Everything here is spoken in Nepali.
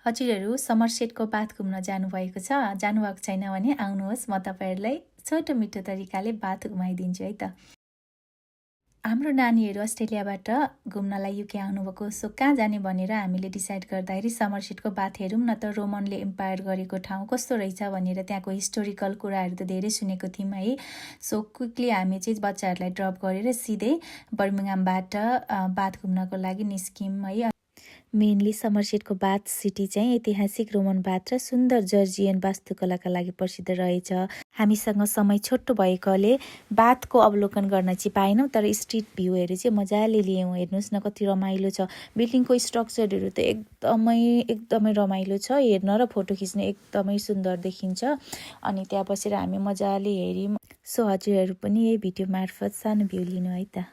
हजुरहरू समरसेटको बाथ घुम्न जानुभएको छ? जानुभएको छैन भने आउनुहोस्, म तपाईँहरूलाई छोटो मिठो तरिकाले बाथ घुमाइदिन्छु है त। हाम्रो नानीहरू अस्ट्रेलियाबाट घुम्नलाई युके आउनुभएको, सो कहाँ जाने भनेर हामीले डिसाइड गर्दाखेरि समरसेटको बाथ हेरौँ न त, रोमनले एम्पायर गरेको ठाउँ कस्तो रहेछ भनेर त्यहाँको हिस्टोरिकल कुराहरू त धेरै सुनेको थियौँ है। सो क्विकली हामी चाहिँ बच्चाहरूलाई ड्रप गरेर सिधै बर्मिङहामबाट बाथ घुम्नको लागि निस्क्यौँ है। मेनली समरसेटको बाथ सिटी चाहिँ ऐतिहासिक रोमन बाथ र सुन्दर जर्जियन वास्तुकलाका लागि प्रसिद्ध रहेछ। हामीसँग समय छोटो भएकोले बाथको अवलोकन गर्न चाहिँ पाएनौँ, तर स्ट्रिट भ्यूहरू चाहिँ मजाले लियौँ। हेर्नुहोस् न कति रमाइलो छ, बिल्डिङको स्ट्रक्चरहरू त एकदमै रमाइलो छ, हेर्न र फोटो खिच्न एकदमै सुन्दर देखिन्छ। अनि त्यहाँ बसेर हामी मजाले हेऱ्यौँ। सो हजुरहरू पनि यही भिडियो मार्फत सानो भ्यू लिनु है त।